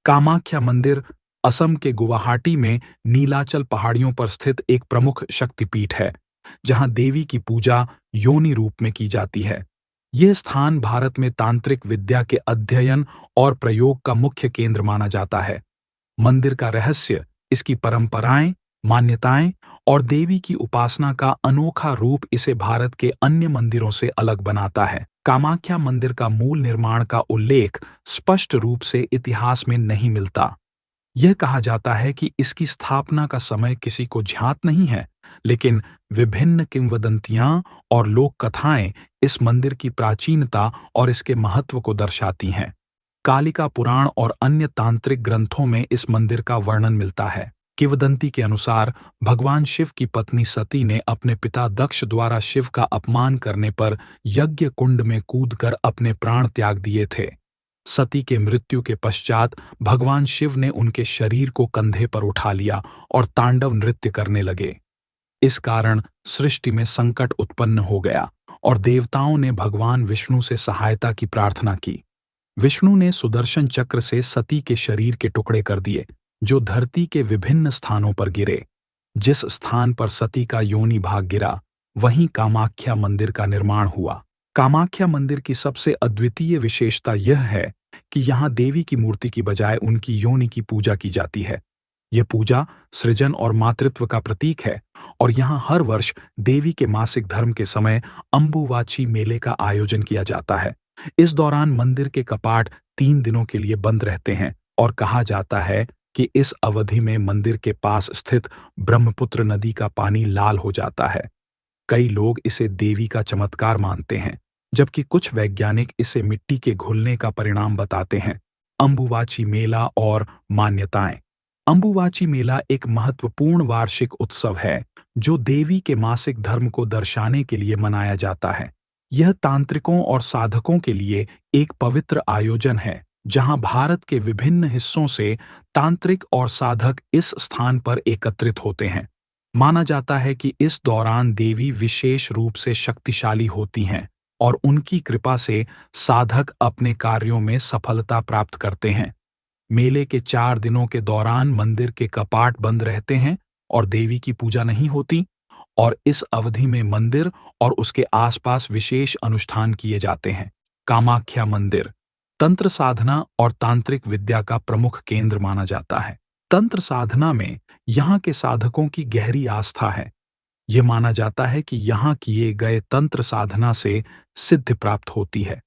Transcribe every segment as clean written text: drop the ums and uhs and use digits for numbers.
कामाख्या मंदिर असम के गुवाहाटी में नीलाचल पहाड़ियों पर स्थित एक प्रमुख शक्तिपीठ है, जहां देवी की पूजा योनि रूप में की जाती है। यह स्थान भारत में तांत्रिक विद्या के अध्ययन और प्रयोग का मुख्य केंद्र माना जाता है। मंदिर का रहस्य इसकी परंपराएं, मान्यताएं और देवी की उपासना का अनोखा रूप इसे भारत के अन्य मंदिरों से अलग बनाता है। कामाख्या मंदिर का मूल निर्माण का उल्लेख स्पष्ट रूप से इतिहास में नहीं मिलता। यह कहा जाता है कि इसकी स्थापना का समय किसी को ज्ञात नहीं है, लेकिन विभिन्न किंवदंतियां और लोक कथाएं इस मंदिर की प्राचीनता और इसके महत्व को दर्शाती हैं। कालिका पुराण और अन्य तांत्रिक ग्रंथों में इस मंदिर का वर्णन मिलता है। किंवदंती के अनुसार भगवान शिव की पत्नी सती ने अपने पिता दक्ष द्वारा शिव का अपमान करने पर यज्ञ कुंड में कूदकर अपने प्राण त्याग दिए थे। सती के मृत्यु के पश्चात भगवान शिव ने उनके शरीर को कंधे पर उठा लिया और तांडव नृत्य करने लगे। इस कारण सृष्टि में संकट उत्पन्न हो गया और देवताओं ने भगवान विष्णु से सहायता की प्रार्थना की। विष्णु ने सुदर्शन चक्र से सती के शरीर के टुकड़े कर दिए, जो धरती के विभिन्न स्थानों पर गिरे। जिस स्थान पर सती का योनि भाग गिरा, वहीं कामाख्या मंदिर का निर्माण हुआ। कामाख्या मंदिर की सबसे अद्वितीय विशेषता यह है कि यहाँ देवी की मूर्ति की बजाय उनकी योनि की पूजा की जाती है। यह पूजा सृजन और मातृत्व का प्रतीक है और यहाँ हर वर्ष देवी के मासिक धर्म के समय अंबुवाची मेले का आयोजन किया जाता है। इस दौरान मंदिर के कपाट 3 दिनों के लिए बंद रहते हैं और कहा जाता है कि इस अवधि में मंदिर के पास स्थित ब्रह्मपुत्र नदी का पानी लाल हो जाता है। कई लोग इसे देवी का चमत्कार मानते हैं, जबकि कुछ वैज्ञानिक इसे मिट्टी के घुलने का परिणाम बताते हैं। अंबुवाची मेला और मान्यताएं। अंबुवाची मेला एक महत्वपूर्ण वार्षिक उत्सव है, जो देवी के मासिक धर्म को दर्शाने के लिए मनाया जाता है। यह तांत्रिकों और साधकों के लिए एक पवित्र आयोजन है, जहां भारत के विभिन्न हिस्सों से तांत्रिक और साधक इस स्थान पर एकत्रित होते हैं। माना जाता है कि इस दौरान देवी विशेष रूप से शक्तिशाली होती हैं और उनकी कृपा से साधक अपने कार्यों में सफलता प्राप्त करते हैं। मेले के 4 दिनों के दौरान मंदिर के कपाट बंद रहते हैं और देवी की पूजा नहीं होती, और इस अवधि में मंदिर और उसके आसपास विशेष अनुष्ठान किए जाते हैं। कामाख्या मंदिर तंत्र साधना और तांत्रिक विद्या का प्रमुख केंद्र माना जाता है। तंत्र साधना में यहाँ के साधकों की गहरी आस्था है। यह माना जाता है कि यहाँ किए गए तंत्र साधना से सिद्धि प्राप्त होती है।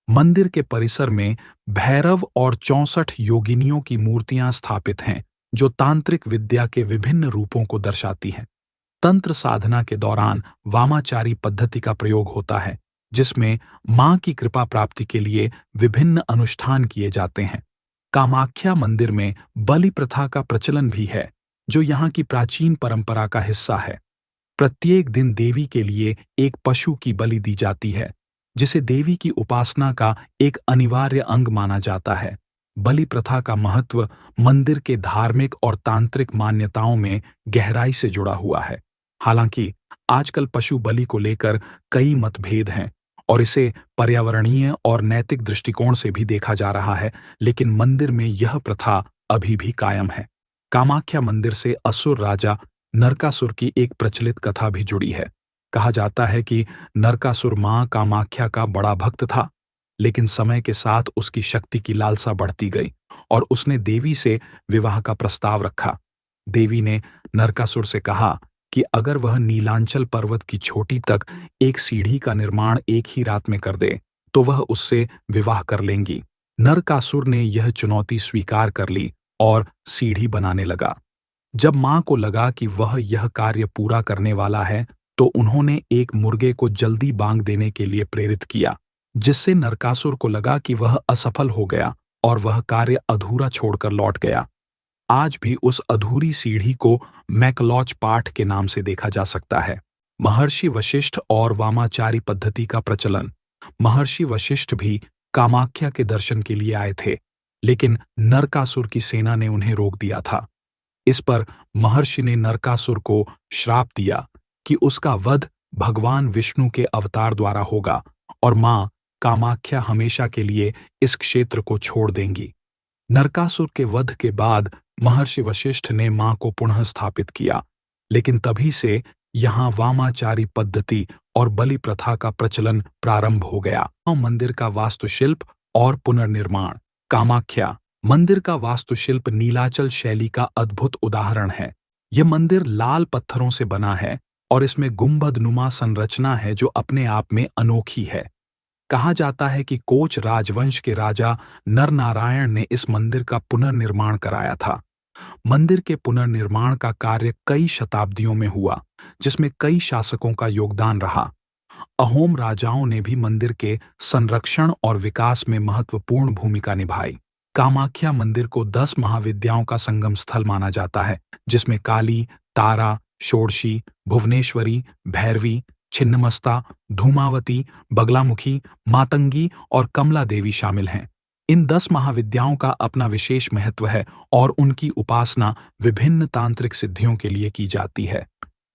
मंदिर के परिसर में भैरव और 64 योगिनियों की मूर्तियां स्थापित हैं, जो तांत्रिक विद्या के विभिन्न रूपों को दर्शाती हैं। तंत्र साधना के दौरान वामाचारी पद्धति का प्रयोग होता है, जिसमें मां की कृपा प्राप्ति के लिए विभिन्न अनुष्ठान किए जाते हैं। कामाख्या मंदिर में बलि प्रथा का प्रचलन भी है, जो यहाँ की प्राचीन परंपरा का हिस्सा है। प्रत्येक दिन देवी के लिए एक पशु की बलि दी जाती है, जिसे देवी की उपासना का एक अनिवार्य अंग माना जाता है। बलि प्रथा का महत्व मंदिर के धार्मिक और तांत्रिक मान्यताओं में गहराई से जुड़ा हुआ है। हालांकि आजकल पशु बलि को लेकर कई मतभेद हैं और इसे पर्यावरणीय और नैतिक दृष्टिकोण से भी देखा जा रहा है, लेकिन मंदिर में यह प्रथा अभी भी कायम है। कामाख्या मंदिर से असुर राजा नरकासुर की एक प्रचलित कथा भी जुड़ी है। कहा जाता है कि नरकासुर मां कामाख्या का बड़ा भक्त था, लेकिन समय के साथ उसकी शक्ति की लालसा बढ़ती गई और उसने देवी से विवाह का प्रस्ताव रखा। देवी ने नरकासुर से कहा कि अगर वह नीलांचल पर्वत की चोटी तक एक सीढ़ी का निर्माण एक ही रात में कर दे, तो वह उससे विवाह कर लेंगी। नरकासुर ने यह चुनौती स्वीकार कर ली और सीढ़ी बनाने लगा। जब मां को लगा कि वह यह कार्य पूरा करने वाला है, तो उन्होंने एक मुर्गे को जल्दी बांग देने के लिए प्रेरित किया, जिससे नरकासुर को लगा कि वह असफल हो गया और वह कार्य अधूरा छोड़कर लौट गया। आज भी उस अधूरी सीढ़ी को मैकलॉच पाठ के नाम से देखा जा सकता है। महर्षि वशिष्ठ और वामाचारी पद्धति का प्रचलन। महर्षि वशिष्ठ भी कामाख्या के दर्शन के लिए आए थे, लेकिन नरकासुर की सेना ने उन्हें रोक दिया था। इस पर महर्षि ने नरकासुर को श्राप दिया कि उसका वध भगवान विष्णु के अवतार द्वारा होगा और मां कामाख्या हमेशा के लिए इस क्षेत्र को छोड़ देंगी। नरकासुर के वध के बाद महर्षि वशिष्ठ ने मां को पुनः स्थापित किया, लेकिन तभी से यहाँ वामाचारी पद्धति और बलि प्रथा का प्रचलन प्रारंभ हो गया। मंदिर का वास्तुशिल्प और पुनर्निर्माण। कामाख्या मंदिर का वास्तुशिल्प नीलाचल शैली का अद्भुत उदाहरण है। यह मंदिर लाल पत्थरों से बना है और इसमें गुंबदनुमा संरचना है जो अपने आप में अनोखी है। कहा जाता है कि कोच राजवंश के राजा नरनारायण ने इस मंदिर का पुनर्निर्माण कराया था। मंदिर के पुनर्निर्माण का कार्य कई शताब्दियों में हुआ, जिसमें कई शासकों का योगदान रहा। अहोम राजाओं ने भी मंदिर के संरक्षण और विकास में महत्वपूर्ण भूमिका निभाई। कामाख्या मंदिर को 10 महाविद्याओं का संगम स्थल माना जाता है, जिसमें काली, तारा, षोडशी, भुवनेश्वरी, भैरवी, छिन्नमस्ता, धूमावती, बगलामुखी, मातंगी और कमला देवी शामिल हैं। इन 10 महाविद्याओं का अपना विशेष महत्व है और उनकी उपासना विभिन्न तांत्रिक सिद्धियों के लिए की जाती है।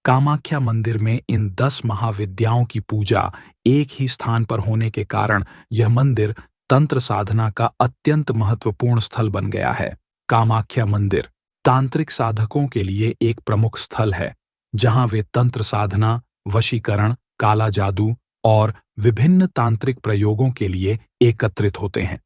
कामाख्या मंदिर में इन 10 महाविद्याओं की पूजा एक ही स्थान पर होने के कारण यह मंदिर तंत्र साधना का अत्यंत महत्वपूर्ण स्थल बन गया है। कामाख्या मंदिर तांत्रिक साधकों के लिए एक प्रमुख स्थल है, जहां वे तंत्र साधना, वशीकरण, काला जादू और विभिन्न तांत्रिक प्रयोगों के लिए एकत्रित होते हैं।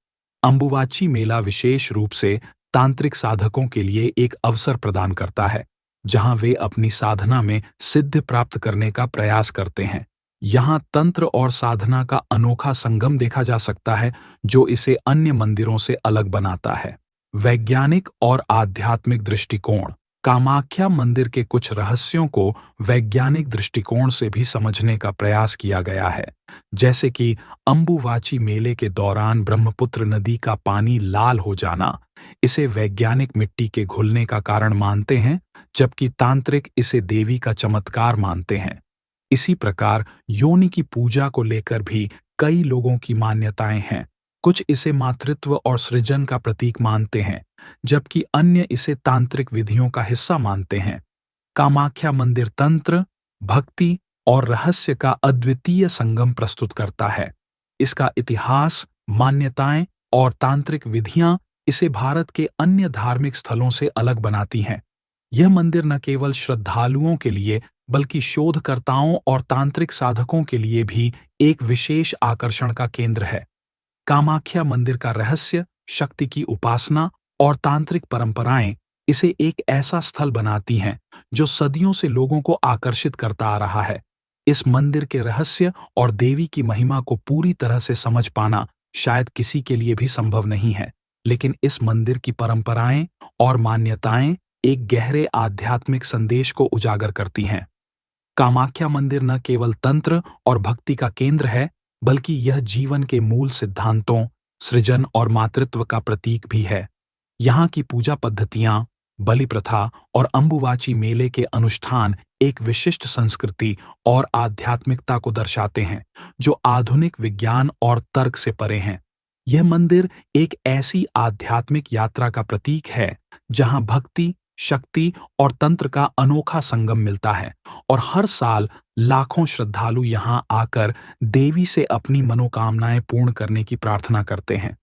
अंबुवाची मेला विशेष रूप से तांत्रिक साधकों के लिए एक अवसर प्रदान करता है, जहां वे अपनी साधना में सिद्धि प्राप्त करने का प्रयास करते हैं। यहाँ तंत्र और साधना का अनोखा संगम देखा जा सकता है, जो इसे अन्य मंदिरों से अलग बनाता है। वैज्ञानिक और आध्यात्मिक दृष्टिकोण। कामाख्या मंदिर के कुछ रहस्यों को वैज्ञानिक दृष्टिकोण से भी समझने का प्रयास किया गया है, जैसे कि अंबुवाची मेले के दौरान ब्रह्मपुत्र नदी का पानी लाल हो जाना। इसे वैज्ञानिक मिट्टी के घुलने का कारण मानते हैं, जबकि तांत्रिक इसे देवी का चमत्कार मानते हैं। इसी प्रकार योनि की पूजा को लेकर भी कई लोगों की मान्यताएं हैं। कुछ इसे मातृत्व और सृजन का प्रतीक मानते हैं, जबकि अन्य इसे तांत्रिक विधियों का हिस्सा मानते हैं। कामाख्या मंदिर तंत्र, भक्ति और रहस्य का अद्वितीय संगम प्रस्तुत करता है। इसका इतिहास, मान्यताएं और तांत्रिक विधियां इसे भारत के अन्य धार्मिक स्थलों से अलग बनाती हैं। यह मंदिर न केवल श्रद्धालुओं के लिए बल्कि शोधकर्ताओं और तांत्रिक साधकों के लिए भी एक विशेष आकर्षण का केंद्र है। कामाख्या मंदिर का रहस्य, शक्ति की उपासना और तांत्रिक परंपराएं इसे एक ऐसा स्थल बनाती हैं जो सदियों से लोगों को आकर्षित करता आ रहा है। इस मंदिर के रहस्य और देवी की महिमा को पूरी तरह से समझ पाना शायद किसी के लिए भी संभव नहीं है, लेकिन इस मंदिर की परंपराएं और मान्यताएं एक गहरे आध्यात्मिक संदेश को उजागर करती हैं। कामाख्या मंदिर न केवल तंत्र और भक्ति का केंद्र है, बल्कि यह जीवन के मूल सिद्धांतों, सृजन और मातृत्व का प्रतीक भी है। यहाँ की पूजा पद्धतियां, बलि प्रथा और अंबुवाची मेले के अनुष्ठान एक विशिष्ट संस्कृति और आध्यात्मिकता को दर्शाते हैं, जो आधुनिक विज्ञान और तर्क से परे हैं। यह मंदिर एक ऐसी आध्यात्मिक यात्रा का प्रतीक है, जहां भक्ति, शक्ति और तंत्र का अनोखा संगम मिलता है और हर साल लाखों श्रद्धालु यहां आकर देवी से अपनी मनोकामनाएं पूर्ण करने की प्रार्थना करते हैं।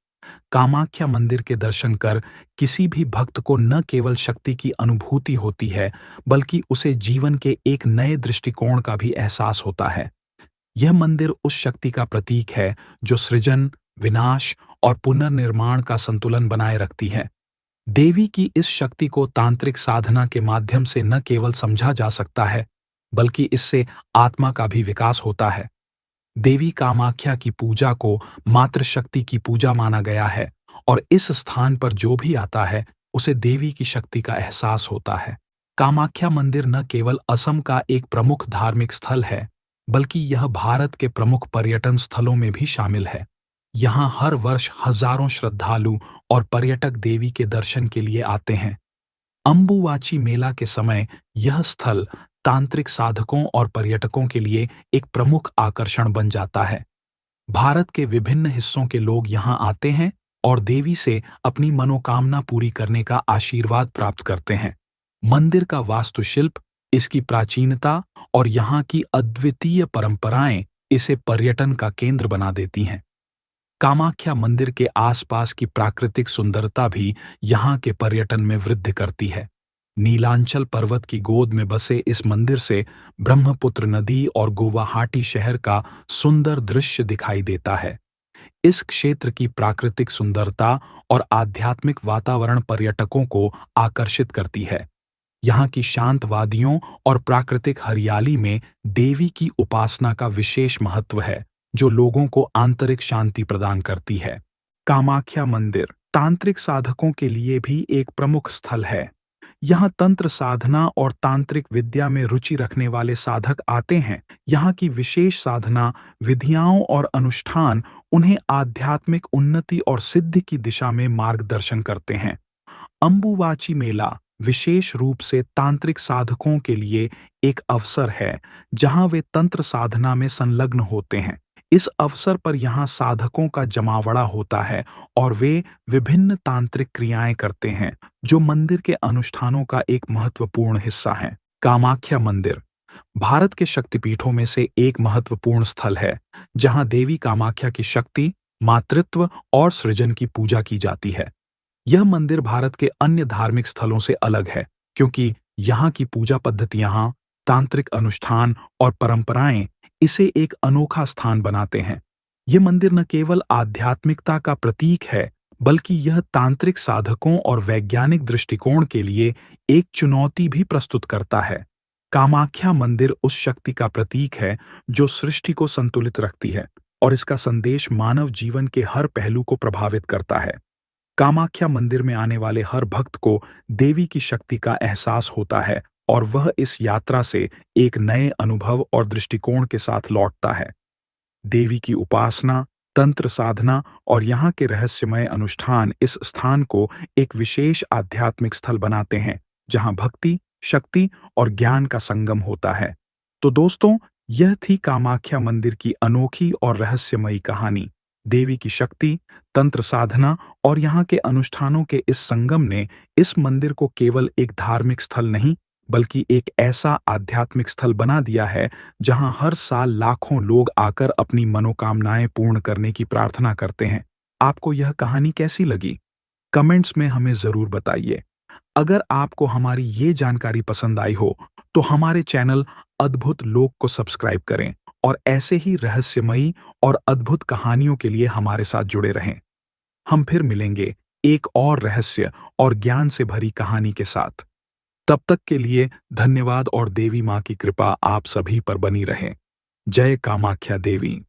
कामाख्या मंदिर के दर्शन कर किसी भी भक्त को न केवल शक्ति की अनुभूति होती है, बल्कि उसे जीवन के एक नए दृष्टिकोण का भी एहसास होता है। यह मंदिर उस शक्ति का प्रतीक है जो सृजन, विनाश और पुनर्निर्माण का संतुलन बनाए रखती है। देवी की इस शक्ति को तांत्रिक साधना के माध्यम से न केवल समझा जा सकता है, बल्कि इससे आत्मा का भी विकास होता है। देवी कामाख्या की पूजा को मातृशक्ति की पूजा माना गया है और इस स्थान पर जो भी आता है उसे देवी की शक्ति का एहसास होता है। कामाख्या मंदिर न केवल असम का एक प्रमुख धार्मिक स्थल है, बल्कि यह भारत के प्रमुख पर्यटन स्थलों में भी शामिल है। यहाँ हर वर्ष हजारों श्रद्धालु और पर्यटक देवी के दर्शन के लिए आते हैं। अंबुवाची मेला के समय यह स्थल तांत्रिक साधकों और पर्यटकों के लिए एक प्रमुख आकर्षण बन जाता है। भारत के विभिन्न हिस्सों के लोग यहाँ आते हैं और देवी से अपनी मनोकामना पूरी करने का आशीर्वाद प्राप्त करते हैं। मंदिर का वास्तुशिल्प, इसकी प्राचीनता और यहाँ की अद्वितीय परंपराएं इसे पर्यटन का केंद्र बना देती हैं। कामाख्या मंदिर के आसपास की प्राकृतिक सुंदरता भी यहाँ के पर्यटन में वृद्धि करती है। नीलांचल पर्वत की गोद में बसे इस मंदिर से ब्रह्मपुत्र नदी और गुवाहाटी शहर का सुंदर दृश्य दिखाई देता है। इस क्षेत्र की प्राकृतिक सुंदरता और आध्यात्मिक वातावरण पर्यटकों को आकर्षित करती है। यहाँ की शांत वादियों और प्राकृतिक हरियाली में देवी की उपासना का विशेष महत्व है, जो लोगों को आंतरिक शांति प्रदान करती है। कामाख्या मंदिर तांत्रिक साधकों के लिए भी एक प्रमुख स्थल है। यहाँ तंत्र साधना और तांत्रिक विद्या में रुचि रखने वाले साधक आते हैं। यहाँ की विशेष साधना विधियाओं और अनुष्ठान उन्हें आध्यात्मिक उन्नति और सिद्धि की दिशा में मार्गदर्शन करते हैं। अंबुवाची मेला विशेष रूप से तांत्रिक साधकों के लिए एक अवसर है, जहां वे तंत्र साधना में संलग्न होते हैं। इस अवसर पर यहाँ साधकों का जमावड़ा होता है और वे विभिन्न तांत्रिक क्रियाएं करते हैं, जो मंदिर के अनुष्ठानों का एक महत्वपूर्ण हिस्सा है। कामाख्या मंदिर भारत के शक्तिपीठों में से एक महत्वपूर्ण स्थल है, जहां देवी कामाख्या की शक्ति, मातृत्व और सृजन की पूजा की जाती है। यह मंदिर भारत के अन्य धार्मिक स्थलों से अलग है, क्योंकि यहाँ की पूजा पद्धतियां, तांत्रिक अनुष्ठान और परंपराएं इसे एक अनोखा स्थान बनाते हैं। यह मंदिर न केवल आध्यात्मिकता का प्रतीक है, बल्कि यह तांत्रिक साधकों और वैज्ञानिक दृष्टिकोण के लिए एक चुनौती भी प्रस्तुत करता है। कामाख्या मंदिर उस शक्ति का प्रतीक है जो सृष्टि को संतुलित रखती है, और इसका संदेश मानव जीवन के हर पहलू को प्रभावित करता है। कामाख्या मंदिर में आने वाले हर भक्त को देवी की शक्ति का एहसास होता है और वह इस यात्रा से एक नए अनुभव और दृष्टिकोण के साथ लौटता है। देवी की उपासना, तंत्र साधना और यहाँ के रहस्यमय अनुष्ठान इस स्थान को एक विशेष आध्यात्मिक स्थल बनाते हैं, जहाँ भक्ति, शक्ति और ज्ञान का संगम होता है। तो दोस्तों, यह थी कामाख्या मंदिर की अनोखी और रहस्यमयी कहानी। देवी की शक्ति, तंत्र साधना और यहाँ के अनुष्ठानों के इस संगम ने इस मंदिर को केवल एक धार्मिक स्थल नहीं, बल्कि एक ऐसा आध्यात्मिक स्थल बना दिया है जहाँ हर साल लाखों लोग आकर अपनी मनोकामनाएं पूर्ण करने की प्रार्थना करते हैं। आपको यह कहानी कैसी लगी? कमेंट्स में हमें जरूर बताइए। अगर आपको हमारी ये जानकारी पसंद आई हो, तो हमारे चैनल अद्भुत लोक को सब्सक्राइब करें और ऐसे ही रहस्यमयी और अद्भुत कहानियों के लिए हमारे साथ जुड़े रहें। हम फिर मिलेंगे एक और रहस्य और ज्ञान से भरी कहानी के साथ। तब तक के लिए धन्यवाद और देवी माँ की कृपा आप सभी पर बनी रहे। जय कामाख्या देवी।